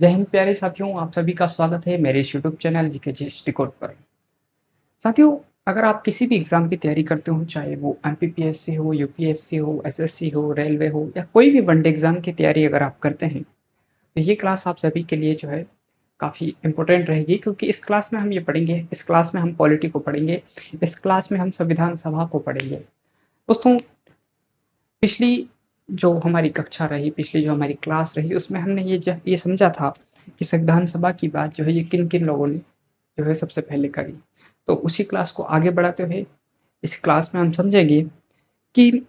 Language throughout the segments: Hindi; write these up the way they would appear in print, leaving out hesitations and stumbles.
जय हिंद प्यारे साथियों, आप सभी का स्वागत है मेरे इस YouTube channel GK GST code पर। साथियों, अगर आप किसी भी एग्ज़ाम की तैयारी करते हो, चाहे वो एमपीपीएससी हो, यूपीएससी हो, एसएससी हो, रेलवे हो या कोई भी वनडे एग्ज़ाम की तैयारी अगर आप करते हैं, तो ये क्लास आप सभी के लिए जो है काफ़ी इम्पोर्टेंट रहेगी, क्योंकि इस क्लास में हम ये पढ़ेंगे, इस क्लास में हम पॉलिटी को पढ़ेंगे, इस क्लास में हम संविधान सभा को पढ़ेंगे। दोस्तों, पिछली जो हमारी कक्षा रही, पिछली जो हमारी क्लास रही, उसमें हमने ये समझा था कि संविधान सभा की बात जो है ये किन-किन लोगों ने जो है सबसे पहले करी। तो उसी क्लास को आगे बढ़ाते हुए इस क्लास में हम समझेंगे कि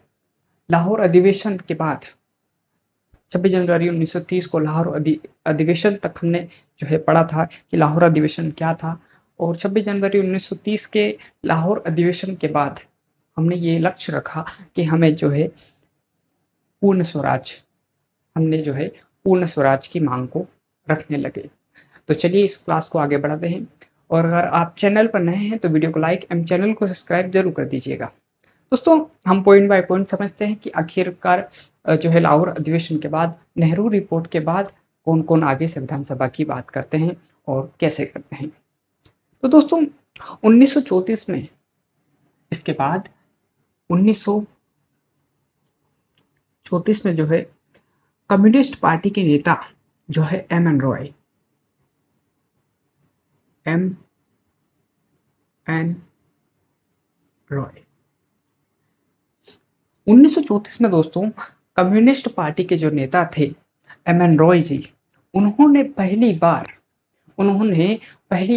लाहौर अधिवेशन के बाद 26 जनवरी 1930 को लाहौर अधिवेशन तक हमने जो है पढ़ा था कि लाहौर अधिवेशन क्या था, और 26 जनवरी 1930 के लाहौर अधिवेशन के बाद हमने ये लक्ष्य रखा कि हमें जो है पूर्ण स्वराज हमने जो है पूर्ण स्वराज की माँग को रखने लगे। तो चलिए इस क्लास को आगे बढ़ाते हैं, और अगर आप चैनल पर नए हैं तो वीडियो को लाइक एवं चैनल को सब्सक्राइब ज़रूर कर दीजिएगा। दोस्तों, हम पॉइंट बाय पॉइंट समझते हैं कि आखिरकार जो है लाहौर अधिवेशन के बाद, नेहरू रिपोर्ट के बाद कौन-कौन आगे संविधान सभा की बात करते हैं और कैसे करते हैं। तो दोस्तों, 1934 में, इसके बाद 1934 में जो है कम्युनिस्ट पार्टी के नेता जो है एम एन रॉय 1934 में दोस्तों कम्युनिस्ट पार्टी के जो नेता थे एम एन रॉय जी, उन्होंने पहली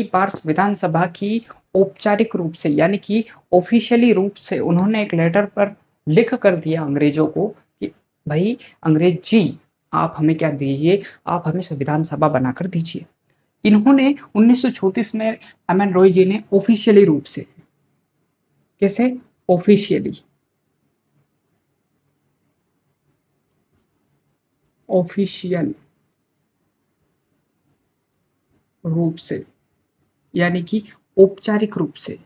बार संविधान सभा की औपचारिक रूप से, यानी कि ऑफिशियली रूप से उन्होंने एक लेटर पर लिख कर दिया अंग्रेजों को कि भाई अंग्रेज जी, आप हमें क्या दीजिए, आप हमें संविधान सभा बनाकर दीजिए। इन्होंने 1934 में एम एन रॉय जी ने ऑफिशियली रूप से, कैसे ऑफिशियली ऑफिशियल रूप से, यानी कि औपचारिक रूप से,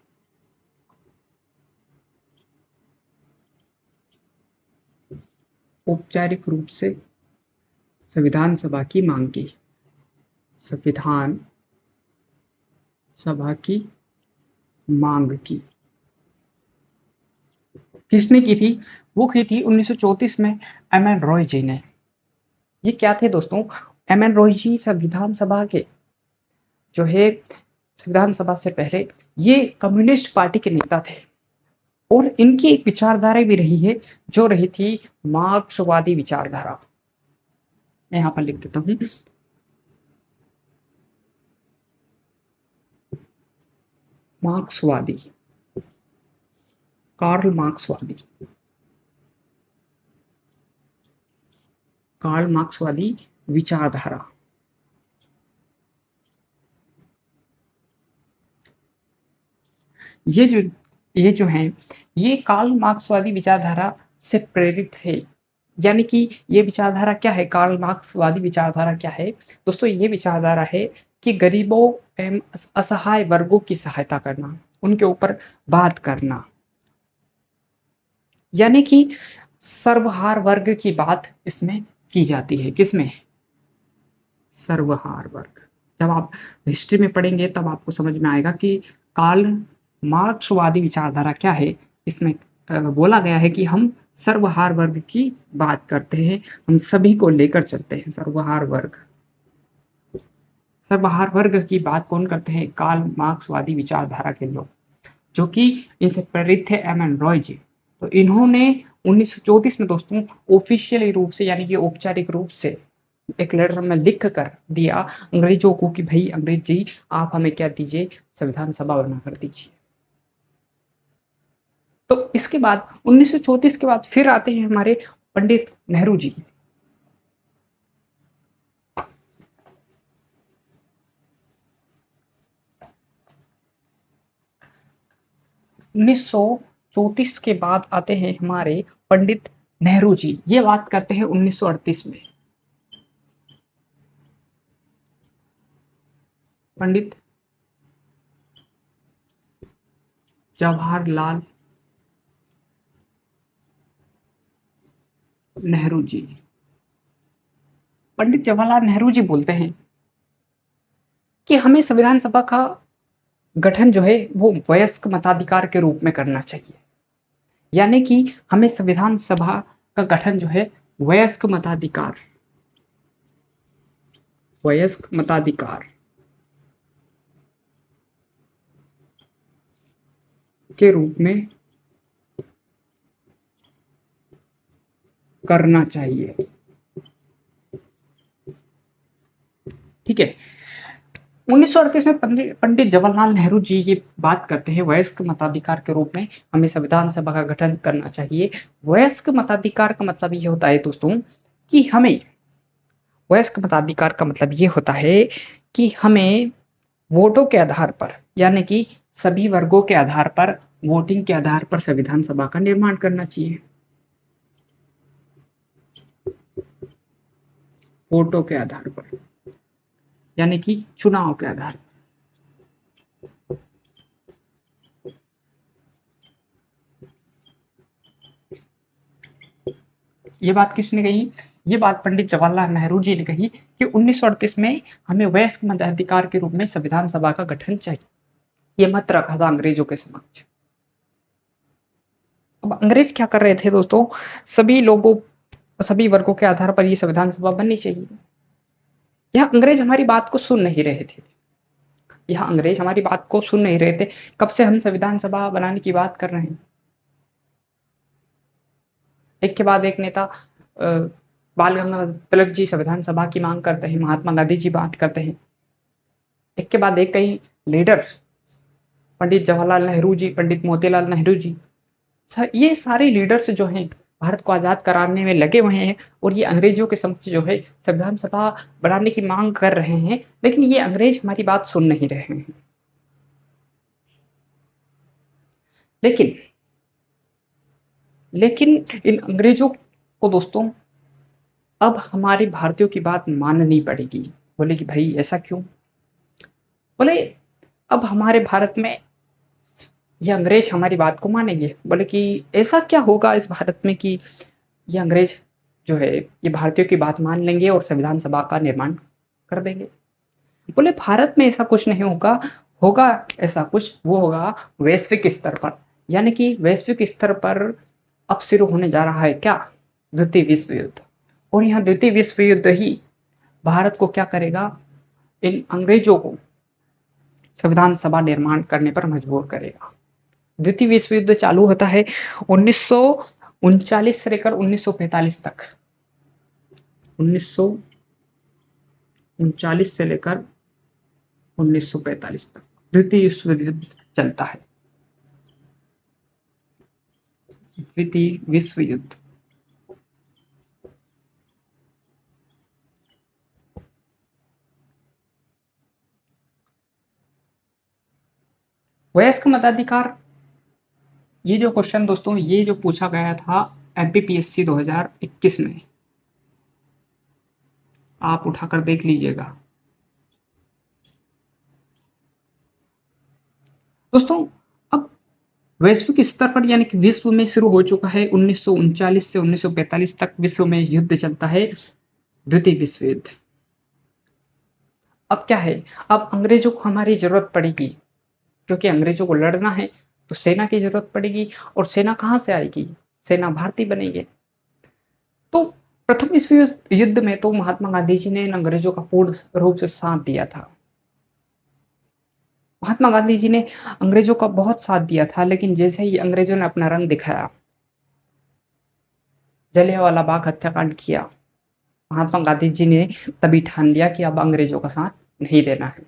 औपचारिक रूप से संविधान सभा की मांग की। संविधान सभा की मांग की किसने की थी? वो की थी 1934 में एम एन रॉय जी ने। ये क्या थे दोस्तों? एम एन रॉय जी संविधान सभा के जो है, संविधान सभा से पहले ये कम्युनिस्ट पार्टी के नेता थे, और इनकी एक विचारधारा भी रही है जो रही थी मार्क्सवादी विचारधारा। मैं यहाँ पर लिख देता हूँ, मार्क्सवादी, कार्ल मार्क्सवादी, कार्ल मार्क्सवादी विचारधारा। ये जो ये जो हैं, ये कार्ल मार्क्सवादी विचारधारा से प्रेरित थे। यानी कि ये विचारधारा क्या है? कार्ल मार्क्सवादी विचारधारा क्या है? दोस्तों, ये विचारधारा है कि गरीबों एवं असहाय वर्गों की सहायता करना, उनके ऊपर बात करना। यानी कि सर्वहार वर्ग की बात इसमें की जाती है। किसमें? सर्वहार वर्ग। जब आप हिस्ट्री में पढ़ेंगे तब आपको समझ में आएगा कि कार्ल मार्क्सवादी विचारधारा क्या है। इसमें बोला गया है कि हम सर्वहार वर्ग की बात करते हैं, हम सभी को लेकर चलते हैं। सर्वहार वर्ग, सर्वहार वर्ग की बात कौन करते हैं? कार्ल मार्क्सवादी विचारधारा के लोग, जो कि इनसे प्रेरित थे एम एन रॉय जी। तो इन्होंने 1934 में दोस्तों ऑफिशियली रूप से, यानी कि औपचारिक रूप से एक लेटर में लिख कर दिया अंग्रेजों को कि भई अंग्रेज जी, आप हमें क्या दीजिए, संविधान सभा बनाकर दीजिए। तो इसके बाद 1934 के बाद फिर आते हैं हमारे पंडित नेहरू जी। 1934 के बाद आते हैं हमारे पंडित नेहरू जी। ये बात करते हैं 1938 में। पंडित जवाहरलाल नेहरू जी। पंडित जवाहरलाल नेहरू जी बोलते हैं कि हमें संविधान सभा का गठन जो है वो वयस्क मताधिकार के रूप में करना चाहिए। यानी कि हमें संविधान सभा का गठन जो है वयस्क मताधिकार वयस्क मताधिकार के रूप में करना चाहिए। ठीक है। 1938 में पंडित जवाहरलाल नेहरू जी ये बात करते हैं वयस्क मताधिकार के रूप में हमें संविधान सभा का गठन करना चाहिए। वयस्क मताधिकार का मतलब ये होता है दोस्तों कि हमें वयस्क मताधिकार का मतलब ये होता है कि हमें वोटों के आधार पर यानी कि सभी वर्गों के आधार पर वोटिंग के आधार पर संविधान सभा का निर्माण करना चाहिए। वोटों के आधार पर यानी कि चुनाव के आधार पर। ये बात किसने कही? ये बात पंडित जवाहरलाल नेहरू जी ने कही कि 1938 में हमें वयस्क मताधिकार के रूप में संविधान सभा का गठन चाहिए। ये मत रखा था अंग्रेजों के समक्ष। अब अंग्रेज क्या कर रहे थे दोस्तों? सभी लोगों सभी वर्गों के आधार पर ये संविधान सभा बननी चाहिए। यहाँ अंग्रेज हमारी बात को सुन नहीं रहे थे। यहाँ अंग्रेज हमारी बात को सुन नहीं रहे थे। कब से हम संविधान सभा बनाने की बात कर रहे हैं। एक के बाद एक नेता बाल गंगाधर तिलक जी संविधान सभा की मांग करते हैं, महात्मा गांधी जी बात करते हैं। एक के बाद एक कई लीडर, पंडित जवाहरलाल नेहरू जी, पंडित मोतीलाल नेहरू जी, ये सारे लीडर्स जो हैं भारत को आज़ाद कराने में लगे हुए हैं और ये अंग्रेजों के समक्ष जो है संविधान सभा बनाने की मांग कर रहे हैं, लेकिन ये अंग्रेज हमारी बात सुन नहीं रहे हैं। लेकिन लेकिन इन अंग्रेजों को दोस्तों अब हमारे भारतीयों की बात माननी पड़ेगी। बोले कि भाई ऐसा क्यों? बोले अब हमारे भारत में ये अंग्रेज हमारी बात को मानेंगे। बोले कि ऐसा क्या होगा इस भारत में कि ये अंग्रेज जो है ये भारतीयों की बात मान लेंगे और संविधान सभा का निर्माण कर देंगे। बोले भारत में ऐसा कुछ नहीं होगा, होगा ऐसा कुछ, वो होगा वैश्विक स्तर पर। यानी कि वैश्विक स्तर पर अब शुरू होने जा रहा है क्या? द्वितीय विश्व युद्ध। और यहाँ द्वितीय विश्व युद्ध ही भारत को क्या करेगा? इन अंग्रेजों को संविधान सभा निर्माण करने पर मजबूर करेगा। द्वितीय विश्व युद्ध चालू होता है 1939 से लेकर 1945 तक। 1939 से लेकर 1945 तक द्वितीय विश्व युद्ध चलता है। द्वितीय विश्व युद्ध वयस्क मताधिकार, ये जो क्वेश्चन दोस्तों ये जो पूछा गया था एमपीपीएससी 2021 में, आप उठाकर देख लीजिएगा दोस्तों। अब वैश्विक स्तर पर यानी कि विश्व में शुरू हो चुका है 1939 से 1945 तक विश्व में युद्ध चलता है, द्वितीय विश्व युद्ध। अब क्या है? अब अंग्रेजों को हमारी जरूरत पड़ेगी, क्योंकि अंग्रेजों को लड़ना है तो सेना की जरूरत पड़ेगी। और सेना कहाँ से आएगी? सेना भारतीय बनेगी। तो प्रथम विश्व युद्ध में तो महात्मा गांधी जी ने इन अंग्रेजों का पूर्ण रूप से साथ दिया था। महात्मा गांधी जी ने अंग्रेजों का बहुत साथ दिया था, लेकिन जैसे ही अंग्रेजों ने अपना रंग दिखाया, जलियांवाला बाग हत्याकांड किया, महात्मा गांधी जी ने तभी ठान लिया कि अब अंग्रेजों का साथ नहीं देना है।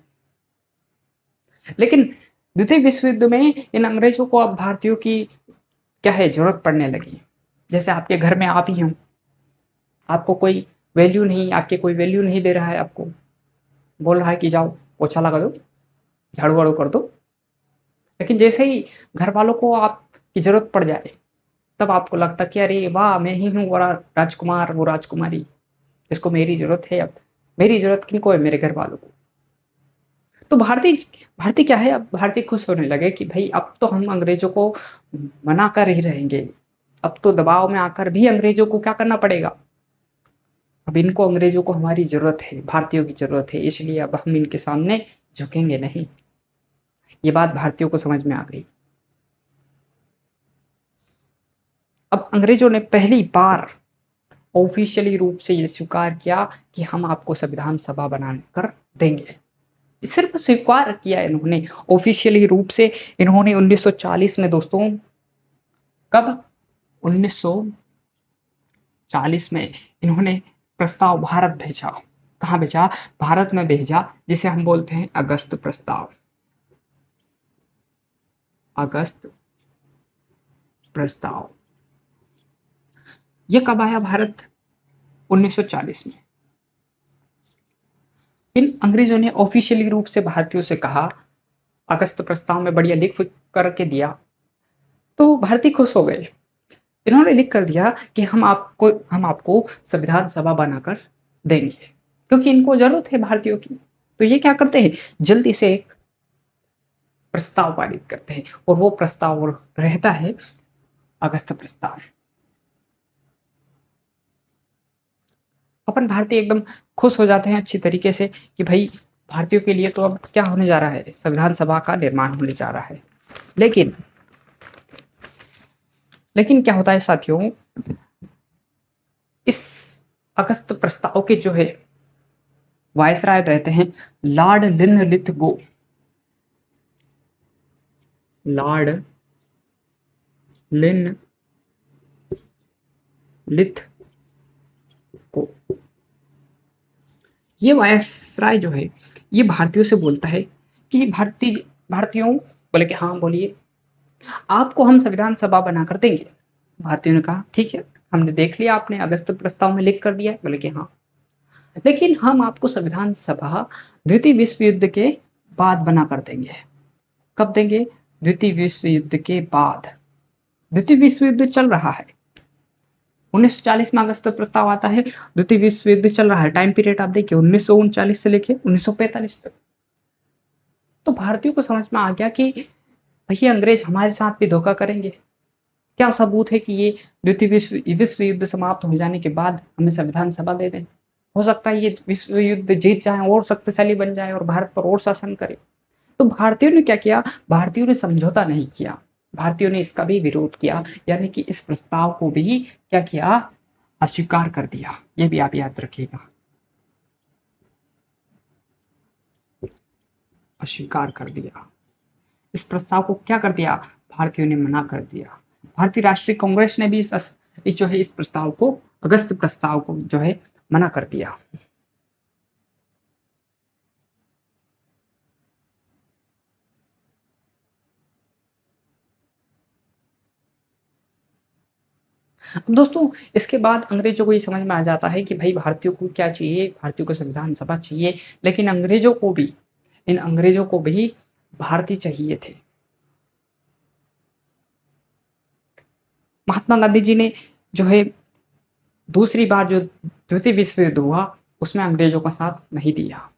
लेकिन द्वितीय विश्व युद्ध में इन अंग्रेजों को अब भारतीयों की क्या है जरूरत पड़ने लगी। जैसे आपके घर में आप ही हो, आपको कोई वैल्यू नहीं, आपके कोई वैल्यू नहीं दे रहा है, आपको बोल रहा है कि जाओ पोछा लगा दो, झाड़ू वाड़ू कर दो। लेकिन जैसे ही घर वालों को आपकी जरूरत पड़ जाए, तब आपको लगता कि अरे वाह, मैं ही हूँ वो राजकुमार, वो राजकुमारी जिसको मेरी जरूरत है। अब मेरी जरूरत किनको है? मेरे घर वालों को। तो भारतीय भारतीय क्या है? अब भारतीय खुश होने लगे कि भाई अब तो हम अंग्रेजों को मना कर ही रहेंगे। अब तो दबाव में आकर भी अंग्रेजों को क्या करना पड़ेगा? अब इनको अंग्रेजों को हमारी जरूरत है, भारतीयों की जरूरत है, इसलिए अब हम इनके सामने झुकेंगे नहीं। ये बात भारतीयों को समझ में आ गई। अब अंग्रेजों ने पहली बार ऑफिशियली रूप से ये स्वीकार किया कि हम आपको संविधान सभा बना कर देंगे। सिर्फ स्वीकार किया इन्होंने ऑफिशियली रूप से। इन्होंने 1940 में दोस्तों, कब, 1940 में इन्होंने प्रस्ताव भारत भेजा। कहाँ भेजा? भारत में भेजा, जिसे हम बोलते हैं अगस्त प्रस्ताव। अगस्त प्रस्ताव ये कब आया भारत? 1940 में। इन अंग्रेजों ने ऑफिशियली रूप से भारतीयों से कहा, अगस्त प्रस्ताव में बढ़िया लिख करके दिया, तो भारतीय खुश हो गए। इन्होंने लिख कर दिया कि हम आपको संविधान सभा बनाकर देंगे, क्योंकि इनको जरूरत है भारतीयों की। तो ये क्या करते हैं, जल्दी से एक प्रस्ताव पारित करते हैं, और वो प्रस्ताव रहता है अगस्त प्रस्ताव। अपन भारतीय एकदम खुश हो जाते हैं अच्छी तरीके से कि भाई भारतीयों के लिए तो अब क्या होने जा रहा है, संविधान सभा का निर्माण होने जा रहा है। लेकिन लेकिन क्या होता है साथियों, इस अगस्त प्रस्ताव के जो है वायसराय रहते हैं लॉर्ड लिनलिथगो। लॉर्ड लिनलिथगो, ये वायसराय जो है ये भारतीयों से बोलता है कि भारतीयों बोले कि हाँ बोलिए, आपको हम संविधान सभा बनाकर देंगे। भारतीयों ने कहा ठीक है, हमने देख लिया, आपने अगस्त प्रस्ताव में लिख कर दिया है। बोले कि हाँ, लेकिन हम आपको संविधान सभा द्वितीय विश्व युद्ध के बाद बना कर देंगे। कब देंगे? द्वितीय विश्व युद्ध के बाद। द्वितीय विश्व युद्ध चल रहा है, 1940 में अगस्त प्रस्ताव आता है, द्वितीय विश्व युद्ध चल रहा है। टाइम पीरियड आप देखिए 1939 से लेके 1945 तक। तो भारतीयों को समझ में आ गया कि भैया अंग्रेज हमारे साथ भी धोखा करेंगे। क्या सबूत है कि ये द्वितीय विश्व युद्ध समाप्त हो जाने के बाद हमें संविधान सभा दे दें? हो सकता है ये विश्व युद्ध जीत जाए और शक्तिशाली बन जाए और भारत पर और शासन करे। तो भारतीयों ने क्या किया? भारतीयों ने समझौता नहीं किया, भारतीयों ने इसका भी विरोध किया, यानी कि इस प्रस्ताव को भी क्या किया? अस्वीकार कर दिया। ये भी आप याद रखिएगा, अस्वीकार कर दिया। इस प्रस्ताव को क्या कर दिया? भारतीयों ने मना कर दिया। भारतीय राष्ट्रीय कांग्रेस ने भी इस प्रस्ताव को, अगस्त प्रस्ताव को जो है मना कर दिया। अब दोस्तों इसके बाद अंग्रेजों को ये समझ में आ जाता है कि भाई भारतीयों को क्या चाहिए, भारतीयों को संविधान सभा चाहिए। लेकिन इन अंग्रेजों को भी भारतीय चाहिए थे। महात्मा गांधी जी ने जो है दूसरी बार जो द्वितीय विश्व युद्ध हुआ उसमें अंग्रेजों का साथ नहीं दिया।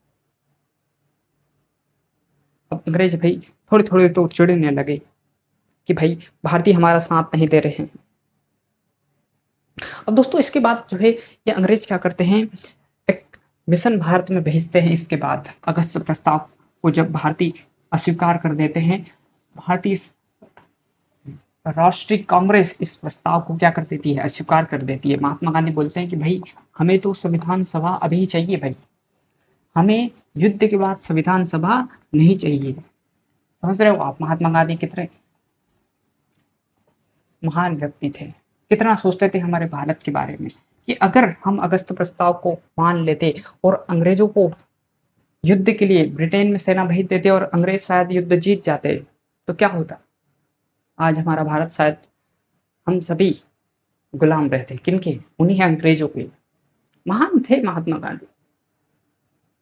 अब अंग्रेज भाई थोड़े थोड़े तो चिढ़ने लगे कि भाई भारतीय हमारा साथ नहीं दे रहे हैं। अब दोस्तों इसके बाद जो है ये अंग्रेज क्या करते हैं, एक मिशन भारत में भेजते हैं। इसके बाद अगस्त प्रस्ताव को जब भारतीय अस्वीकार कर देते हैं, भारतीय राष्ट्रीय कांग्रेस इस प्रस्ताव को क्या कर देती है? अस्वीकार कर देती है। महात्मा गांधी बोलते हैं कि भाई हमें तो संविधान सभा अभी चाहिए, भाई हमें युद्ध के बाद संविधान सभा नहीं चाहिए। समझ रहे हो आप महात्मा गांधी कितने महान व्यक्ति थे, कितना सोचते थे हमारे भारत के बारे में, कि अगर हम अगस्त प्रस्ताव को मान लेते और अंग्रेजों को युद्ध के लिए ब्रिटेन में सेना भेज देते और अंग्रेज शायद युद्ध जीत जाते तो क्या होता? आज हमारा भारत शायद हम सभी गुलाम रहते। किनके? उन्हीं अंग्रेजों के। महान थे महात्मा गांधी।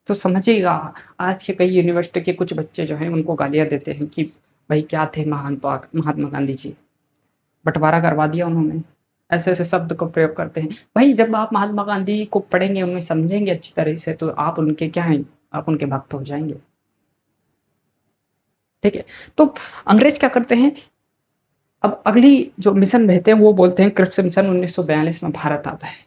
तो समझिएगा, आज के कई यूनिवर्सिटी के कुछ बच्चे जो हैं उनको गालियाँ देते हैं कि भाई क्या थे महात्मा गांधी जी, बँटवारा करवा दिया उन्होंने। ऐसे-ऐसे शब्द को प्रयोग करते हैं। भाई जब आप महात्मा गांधी को पढ़ेंगे, उन्हें समझेंगे अच्छी तरह से तो आप उनके क्या हैं, आप उनके भक्त हो जाएँगे। ठीक है? तो अंग्रेज क्या करते हैं, अब अगली जो मिशन भेजते हैं वो बोलते हैं क्रिप्स मिशन। 1942 में भारत आता है।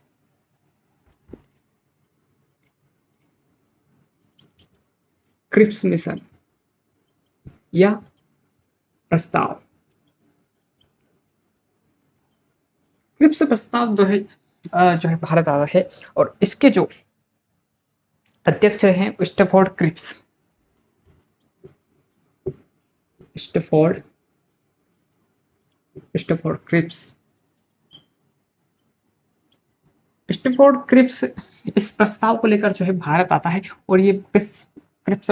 क्रिप्स मिशन या प्रस्ताव। क्रिप्स प्रस्ताव जो है भारत आता है और इसके जो अध्यक्ष हैं Stafford Cripps. Stafford Stafford Cripps Stafford Cripps इस प्रस्ताव को लेकर जो है भारत आता है। और ये क्रिप्स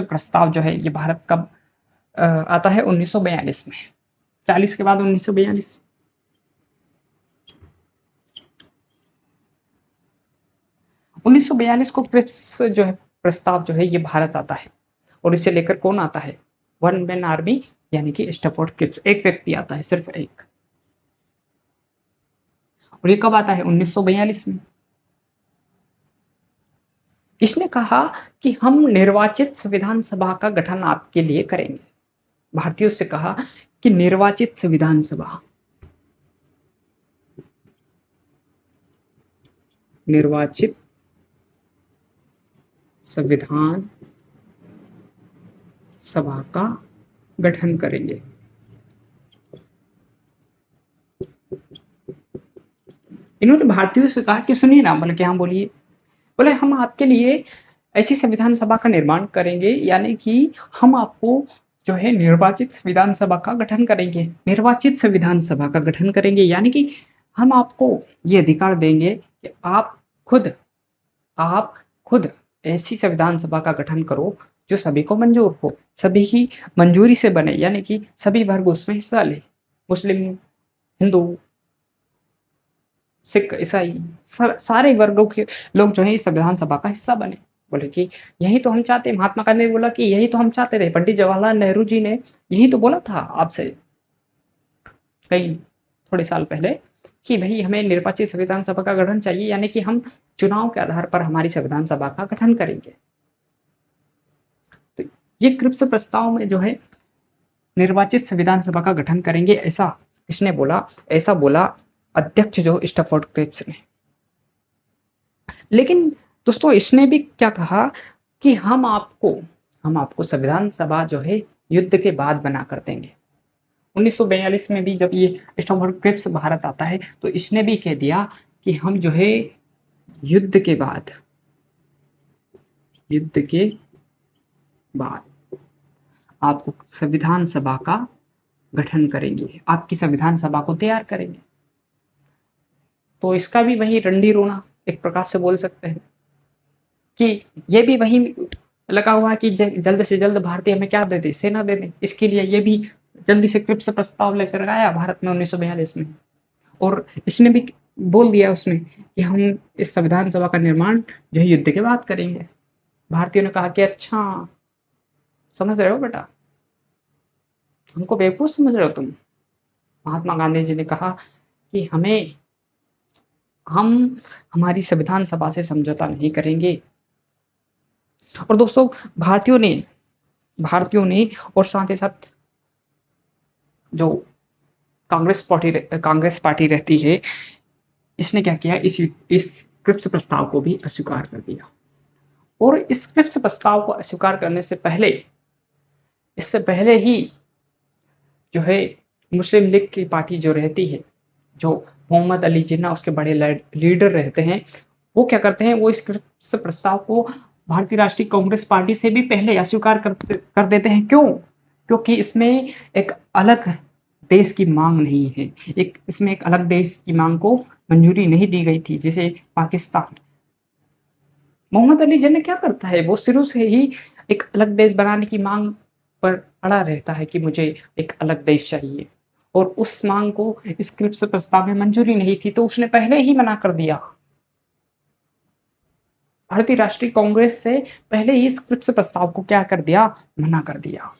प्रस्ताव जो है ये भारत कब आता है 1942 में, 40 के बाद 1942। 1942 को क्रिप्स जो है प्रस्ताव जो है ये भारत आता है और इसे लेकर कौन आता है? वन मैन आर्मी यानी कि स्टैफोर्ड क्रिप्स, एक व्यक्ति आता है, सिर्फ एक। और ये कब आता है? 1942 में। इसने कहा कि हम निर्वाचित संविधान सभा का गठन आपके लिए करेंगे। भारतीयों से कहा कि निर्वाचित संविधान सभा, निर्वाचित संविधान सभा का गठन करेंगे। इन्होंने भारतीयों से कहा कि सुनिए ना, बोले कि हाँ बोलिए। बोले हम आपके लिए ऐसी संविधान सभा का निर्माण करेंगे, यानी कि हम आपको जो है निर्वाचित संविधान सभा का गठन करेंगे। निर्वाचित संविधान सभा का गठन करेंगे यानी कि हम आपको ये अधिकार देंगे कि आप खुद ऐसी संविधान सभा का गठन करो जो सभी को मंजूर हो, सभी की मंजूरी से बने, यानी कि सभी वर्ग उसमें हिस्सा ले। मुस्लिम, हिंदू, सिख, ईसाई, सारे वर्गों के लोग जो है इस संविधान सभा का हिस्सा बने। बोले कि यही तो हम चाहते हैं। महात्मा गांधी ने बोला कि यही तो हम चाहते थे। पंडित जवाहरलाल नेहरू जी ने यही तो बोला था आपसे कई थोड़े साल पहले कि भाई हमें निर्वाचित संविधान सभा का गठन चाहिए, यानी कि हम चुनाव के आधार पर हमारी संविधान सभा का गठन करेंगे। तो ये क्रिप्स प्रस्ताव में जो है निर्वाचित संविधान सभा का गठन करेंगे, ऐसा इसने बोला, ऐसा बोला अध्यक्ष जो स्टैफोर्ड क्रिप्स ने। लेकिन दोस्तों इसने भी क्या कहा कि हम आपको संविधान सभा जो है युद्ध के बाद बना कर देंगे। 1942 में भी जब ये स्टैफोर्ड क्रिप्स भारत आता है तो इसने भी कह दिया कि हम जो है युद्ध के बाद आपको संविधान सभा का गठन करेंगे, आपकी संविधान सभा को तैयार करेंगे। तो इसका भी वही रंडी रोना एक प्रकार से बोल सकते हैं कि ये भी वही लगा हुआ है कि जल्द से जल्द भारतीय हमें क्या दे दे, सेना दे दे। इसके लिए ये भी जल्दी से क्रिप्स प्रस्ताव लेकर आया भारत में 1942 में। और इसने भी बोल दिया उसमें कि हम इस संविधान सभा का निर्माण जो है युद्ध के बाद करेंगे। भारतीयों ने कहा कि अच्छा, समझ रहे हो बेटा, हमको बेवकूफ समझ रहे हो तुम। महात्मा गांधी जी ने कहा कि हम हमारी संविधान सभा से समझौता नहीं करेंगे। और दोस्तों भारतीयों ने और साथ ही साथ जो कांग्रेस पार्टी रहती है, इसने क्या किया, इस क्रिप्स प्रस्ताव को भी अस्वीकार कर दिया। और इस क्रिप्स प्रस्ताव को अस्वीकार करने से पहले, इससे पहले ही जो है मुस्लिम लीग की पार्टी जो रहती है, जो मोहम्मद अली जिन्ना उसके बड़े लीडर रहते हैं, वो क्या करते हैं, वो इस क्रिप्स प्रस्ताव को भारतीय राष्ट्रीय कांग्रेस पार्टी से भी पहले अस्वीकार कर देते हैं। क्यों? क्योंकि इसमें एक अलग देश की मांग नहीं है, इसमें एक अलग देश की मांग को मंजूरी नहीं दी गई थी, जैसे पाकिस्तान। मोहम्मद अली जिन्ना क्या करता है, वो शुरू से ही एक अलग देश बनाने की मांग पर अड़ा रहता है कि मुझे एक अलग देश चाहिए। और उस मांग को इस क्रिप्स प्रस्ताव में मंजूरी नहीं थी, तो उसने पहले ही मना कर दिया। भारतीय राष्ट्रीय कांग्रेस से पहले ही इस क्रिप्स प्रस्ताव को क्या कर दिया, मना कर दिया।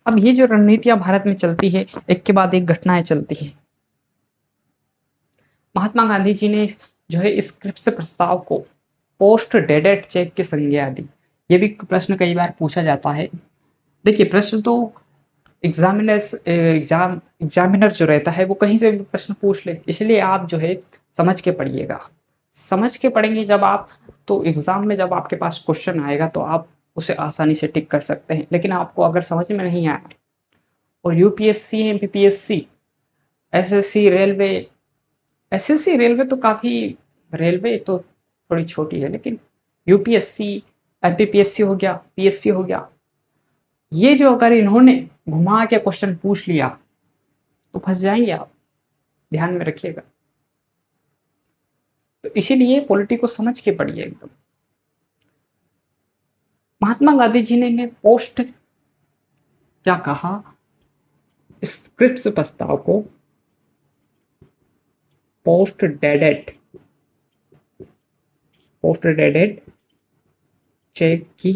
अब ये जो रणनीतियां भारत में चलती है, एक के बाद एक घटनाएं चलती हैं। महात्मा गांधी जी ने जो है इस क्रिप्स प्रस्ताव को पोस्ट डेडेड चेक की संज्ञा दी। ये भी प्रश्न कई बार पूछा जाता है। देखिए प्रश्न तो एग्जामिनर जो रहता है वो कहीं से भी प्रश्न पूछ ले, इसलिए आप जो है समझ के पढ़िएगा, समझ के पढ़ेंगे जब आप, तो एग्ज़ाम में जब आपके पास क्वेश्चन आएगा तो आप उसे आसानी से टिक कर सकते हैं। लेकिन आपको अगर समझ में नहीं आया और UPSC, MPPSC, SSC, railway, SSC, railway तो काफ़ी, रेलवे तो थोड़ी छोटी है, लेकिन यूपीएससी, एमपीपीएससी हो गया, पीएससी हो गया, ये जो अगर इन्होंने घुमा के क्वेश्चन पूछ लिया तो फँस जाएँगे आप, ध्यान में रखिएगा। तो इसीलिए पॉलिटी को समझ के पढ़िए एकदम। महात्मा गांधी जी ने पोस्ट क्या कहा, स्क्रिप्स प्रस्ताव को पोस्ट डेडेड, पोस्ट डेडेड चेक की,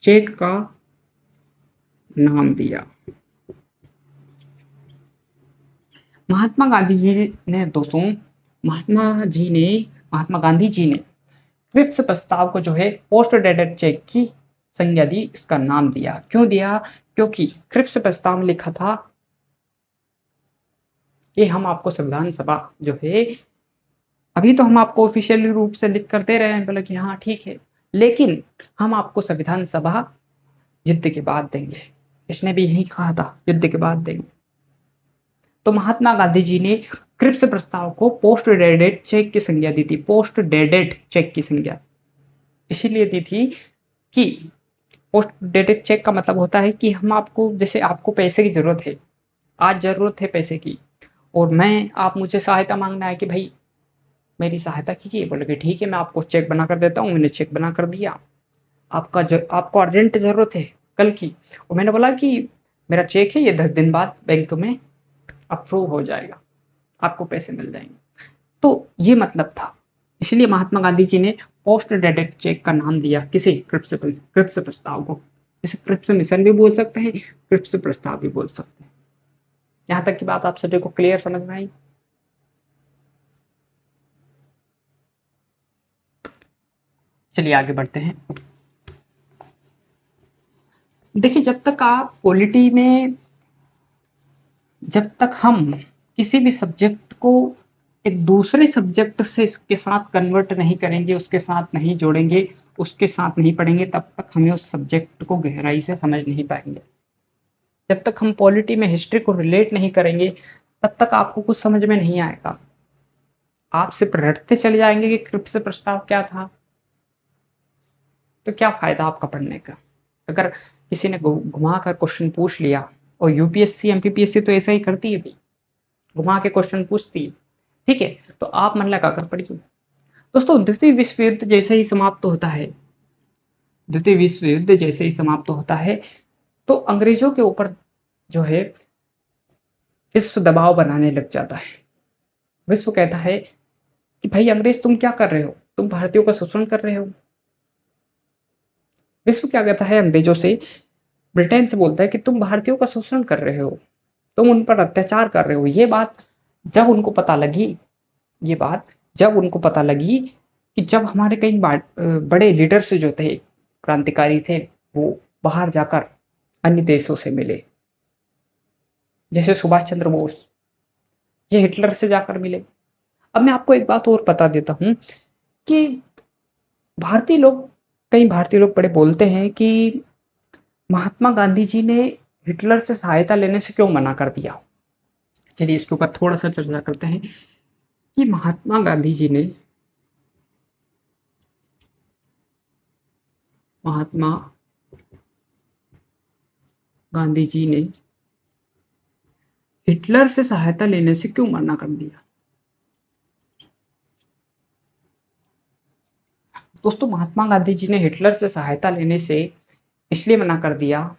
चेक का नाम दिया। महात्मा गांधी जी ने दोस्तों, महात्मा गांधी जी ने क्रिप्स प्रस्ताव को जो है पोस्ट डेटेड चेक की संज्ञा दी, इसका नाम दिया। क्यों दिया? क्योंकि क्रिप्स प्रस्ताव में लिखा था कि हम आपको संविधान सभा जो है, अभी तो हम आपको ऑफिशियली रूप से लिख कर दे रहे हैं, बोले कि हाँ ठीक है, लेकिन हम आपको संविधान सभा युद्ध के बाद देंगे। इसने भी यही कहा था, युद्ध के बाद देंगे। तो महात्मा गांधी जी ने क्रिप्स प्रस्ताव को पोस्ट डेटेड चेक की संज्ञा दी थी। पोस्ट डेटेड चेक की संज्ञा इसीलिए दी थी कि पोस्ट डेटेड चेक का मतलब होता है कि हम आपको, जैसे आपको पैसे की जरूरत है, आज जरूरत है पैसे की, और आप मुझे सहायता मांगना है कि भाई मेरी सहायता कीजिए, बोले कि ठीक है मैं आपको चेक बना कर देता हूँ। मैंने चेक बना कर दिया, आपको अर्जेंट ज़रूरत है कल की, और मैंने बोला कि मेरा चेक है, ये 10 दिन बाद बैंक में अप्रूव हो जाएगा, आपको पैसे मिल जाएंगे। तो ये मतलब था, इसलिए महात्मा गांधी जी ने पोस्ट डेटेड चेक का नाम दिया किसे, क्रिप्स प्रस्ताव को। इसे क्रिप्स मिशन भी बोल सकते हैं, क्रिप्स प्रस्ताव भी बोल सकते हैं। यहाँ तक की बात आप सभी को क्लियर समझ में आई? चलिए आगे बढ़ते हैं। देखिए, जब तक आप पॉलिटी में, जब तक हम किसी भी सब्जेक्ट को एक दूसरे सब्जेक्ट से इसके साथ कन्वर्ट नहीं करेंगे, उसके साथ नहीं जोड़ेंगे, उसके साथ नहीं पढ़ेंगे, तब तक हमें उस सब्जेक्ट को गहराई से समझ नहीं पाएंगे। जब तक हम पॉलिटी में हिस्ट्री को रिलेट नहीं करेंगे, तब तक आपको कुछ समझ में नहीं आएगा। आप सिर्फ रटते चले जाएंगे कि क्रिप्स प्रस्ताव क्या था, तो क्या फायदा आपका पढ़ने का। अगर किसी ने घुमा कर क्वेश्चन पूछ लिया, और यूपीएससी, एमपीपीएससी तो ऐसा ही करती है भी, घुमा के क्वेश्चन पूछती है, ठीक है, तो आप मन लगा कर पढ़िए। दोस्तों, द्वितीय विश्व युद्ध जैसे ही समाप्त होता है, द्वितीय विश्व युद्ध जैसे ही समाप्त होता है, तो अंग्रेजों के ऊपर जो है विश्व दबाव बनाने लग जाता है। विश्व कहता है कि भाई अंग्रेज तुम क्या कर रहे हो, तुम भारतीयों का शोषण कर रहे हो। विश्व क्या कहता है अंग्रेजों से, ब्रिटेन से बोलता है कि तुम भारतीयों का शोषण कर रहे हो, तुम उन पर अत्याचार कर रहे हो। ये बात जब उनको पता लगी, ये बात जब उनको पता लगी कि जब हमारे कई बड़े लीडर्स जो थे, क्रांतिकारी थे, वो बाहर जाकर अन्य देशों से मिले, जैसे सुभाष चंद्र बोस, ये हिटलर से जाकर मिले। अब मैं आपको एक बात और बता देता हूँ कि भारतीय लोग, कई भारतीय लोग बड़े बोलते हैं कि महात्मा गांधी जी ने हिटलर से सहायता लेने से क्यों मना कर दिया। चलिए इसके ऊपर थोड़ा सा चर्चा करते हैं कि महात्मा गांधी जी ने, महात्मा गांधी जी ने हिटलर से सहायता लेने से क्यों मना कर दिया। दोस्तों, महात्मा गांधी जी ने हिटलर से सहायता लेने से इसलिए मना कर दिया,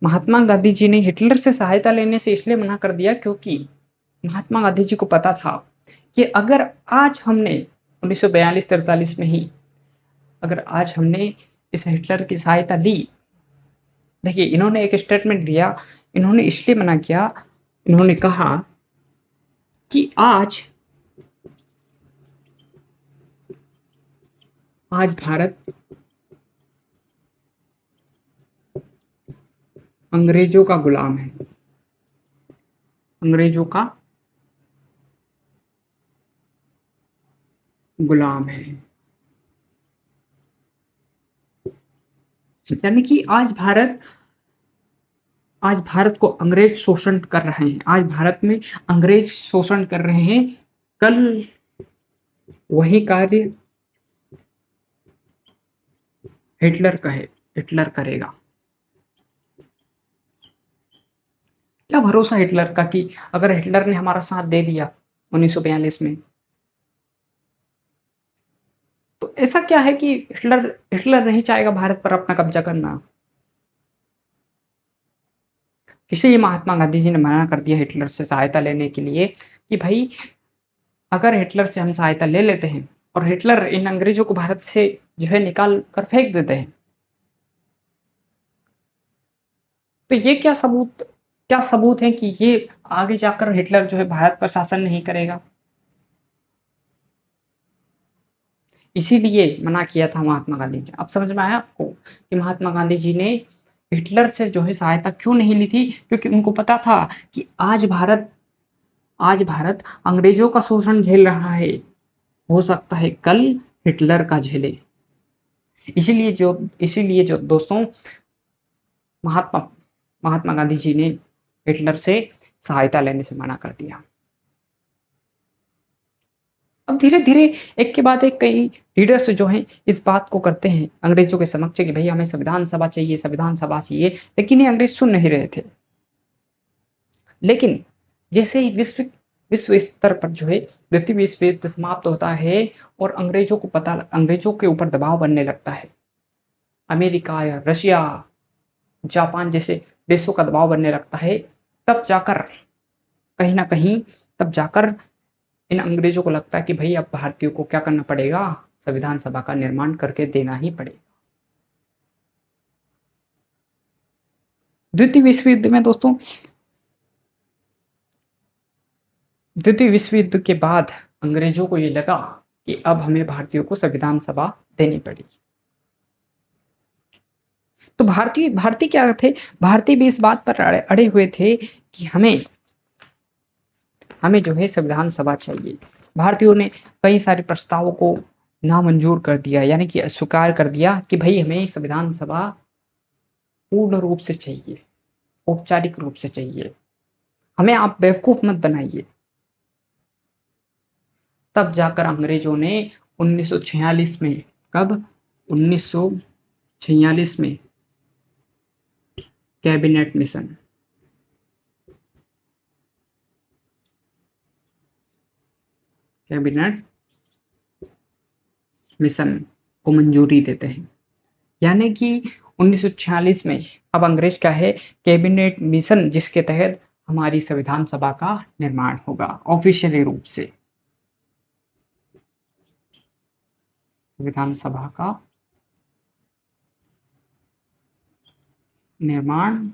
महात्मा गांधी जी ने हिटलर से सहायता लेने से इसलिए मना कर दिया क्योंकि महात्मा गांधी जी को पता था कि अगर आज हमने 1942-43 में ही, अगर आज हमने इस हिटलर की सहायता ली, देखिए इन्होंने एक स्टेटमेंट दिया, इन्होंने इसलिए मना किया, इन्होंने कहा कि आज भारत अंग्रेजों का गुलाम है, अंग्रेजों का गुलाम है। यानी कि आज भारत को अंग्रेज शोषण कर रहे हैं, आज भारत में अंग्रेज शोषण कर रहे हैं, कल वही कार्य हिटलर करेगा। क्या भरोसा हिटलर का कि अगर हिटलर ने हमारा साथ दे दिया 1942 में, तो ऐसा क्या है कि हिटलर हिटलर नहीं चाहेगा भारत पर अपना कब्जा करना। इसलिए महात्मा गांधी जी ने मना कर दिया हिटलर से सहायता लेने के लिए कि भाई अगर हिटलर से हम सहायता ले लेते हैं और हिटलर इन अंग्रेजों को भारत से जो है निकाल कर फेंक देते हैं, तो ये क्या सबूत है कि ये आगे जाकर हिटलर जो है भारत पर शासन नहीं करेगा। इसीलिए मना किया था महात्मा गांधी जी। अब समझ में आया आपको कि महात्मा गांधी जी ने हिटलर से जो है सहायता क्यों नहीं ली थी, क्योंकि उनको पता था कि आज भारत अंग्रेजों का शोषण झेल रहा है, हो सकता है कल हिटलर का झेले। इसीलिए जो दोस्तों महात्मा महात्मा गांधी जी ने हिटलर से सहायता लेने से मना कर दिया। अब धीरे-धीरे एक के बाद एक कई लीडर्स जो हैं इस बात को करते हैं अंग्रेजों के समक्ष कि भई हमें संविधान सभा चाहिए, लेकिन ये अंग्रेज सुन नहीं रहे थे। लेकिन जैसे ही विश्व स्तर पर जो है द्वितीय विश्व युद्ध समाप्त होता है और अंग्रेजों के ऊपर दबाव बनने लगता है। अमेरिका या रशिया, जापान जैसे देशों का दबाव बनने लगता है, तब जाकर कहीं न कहीं तब जाकर इन अंग्रेजों को लगता है कि भई अब भारतीयों को क्या करना पड़ेगा, संविधान सभा का निर्माण करके देना ही पड़ेगा। द्वितीय विश्व युद्ध में दोस्तों द्वितीय विश्व युद्ध के बाद अंग्रेजों को ये लगा कि अब हमें भारतीयों को संविधान सभा देनी पड़ेगी। तो भारतीय क्या थे? भारतीय भी इस बात पर अड़े हुए थे कि हमें जो है संविधान सभा चाहिए। भारतीयों ने कई सारे प्रस्तावों को नामंजूर कर दिया, यानी कि अस्वीकार कर दिया कि भई हमें संविधान सभा पूर्ण रूप से चाहिए, औपचारिक रूप से चाहिए। हमें आप बेवकूफ़ मत बनाइए। तब जाकर अंग्रेजों ने 1946 में कब 1946 में कैबिनेट मिशन को मंजूरी देते हैं। यानी कि 1946 में अब अंग्रेज क्या है, कैबिनेट मिशन जिसके तहत हमारी संविधान सभा का निर्माण होगा ऑफिशियली रूप से। संविधान सभा का निर्माण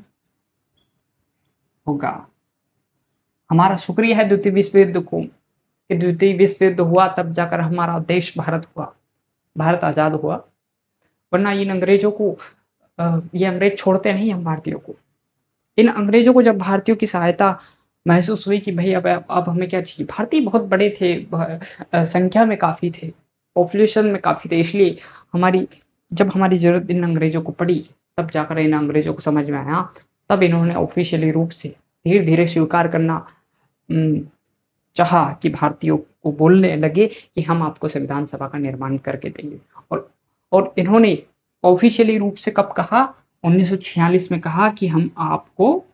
होगा। हमारा शुक्रिया है द्वितीय विश्व युद्ध को कि द्वितीय विश्व युद्ध हुआ तब जाकर हमारा देश भारत आज़ाद हुआ। वरना इन अंग्रेजों को ये अंग्रेज छोड़ते नहीं हम भारतीयों को। इन अंग्रेजों को जब भारतीयों की सहायता महसूस हुई कि भई अब हमें क्या चाहिए, भारतीय बहुत बड़े थे, संख्या में काफ़ी थे, पॉपुलेशन में काफ़ी थे, इसलिए जब हमारी ज़रूरत इन अंग्रेजों को पड़ी, तब जाकर इन अंग्रेजों को समझ में आया, तब इन्होंने ऑफ़िशियली रूप से धीरे-धीरे स्वीकार करना चाहा कि भारतीयों को बोलने लगे कि हम आपको संविधान सभा का निर्माण करके देंगे। और इन्होंने ऑफ़िशियली रूप से कब कहा? 1946 में कहा कि हम आपको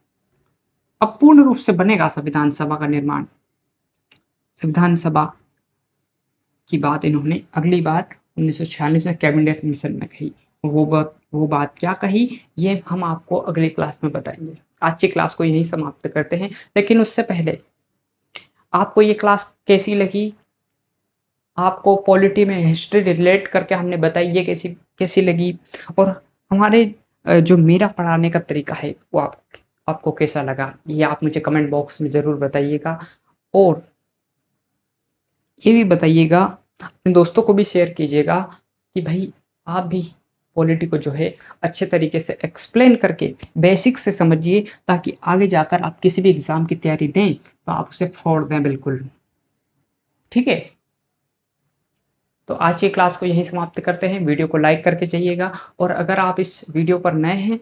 अब पूर्ण रूप से बनेगा संविधान सभा का निर्माण। संविधान सभा की बात इन्होंने अगली बार 1946 में कैबिनेट मिशन में कही। वो बात क्या कही, ये हम आपको अगली क्लास में बताएँगे। आज की क्लास को यहीं समाप्त करते हैं, लेकिन उससे पहले आपको ये क्लास कैसी लगी? आपको पॉलिटी में हिस्ट्री रिलेट करके हमने बताई, ये कैसी लगी? और हमारे जो मेरा पढ़ाने का तरीका है वो आपको कैसा लगा? ये आप मुझे कमेंट बॉक्स में ज़रूर बताइएगा। और ये भी बताइएगा, अपने दोस्तों को भी शेयर कीजिएगा कि भाई आप भी पॉलिटी को जो है अच्छे तरीके से एक्सप्लेन करके बेसिक से समझिए, ताकि आगे जाकर आप किसी भी एग्ज़ाम की तैयारी दें तो आप उसे फोड़ दें बिल्कुल। ठीक है? तो आज की क्लास को यहीं समाप्त करते हैं। वीडियो को लाइक करके जाइएगा और अगर आप इस वीडियो पर नए हैं,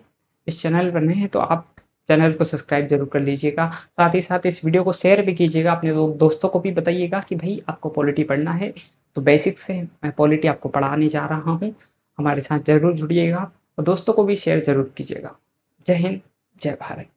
इस चैनल पर नए हैं, तो आप चैनल को सब्सक्राइब ज़रूर कर लीजिएगा। साथ ही साथ इस वीडियो को शेयर भी कीजिएगा, अपने दोस्तों को भी बताइएगा कि भई आपको पॉलिटी पढ़ना है। तो बेसिक से मैं पॉलिटी आपको पढ़ाने जा रहा हूँ। हमारे साथ ज़रूर जुड़िएगा और दोस्तों को भी शेयर ज़रूर कीजिएगा। जय हिंद, जय भारत।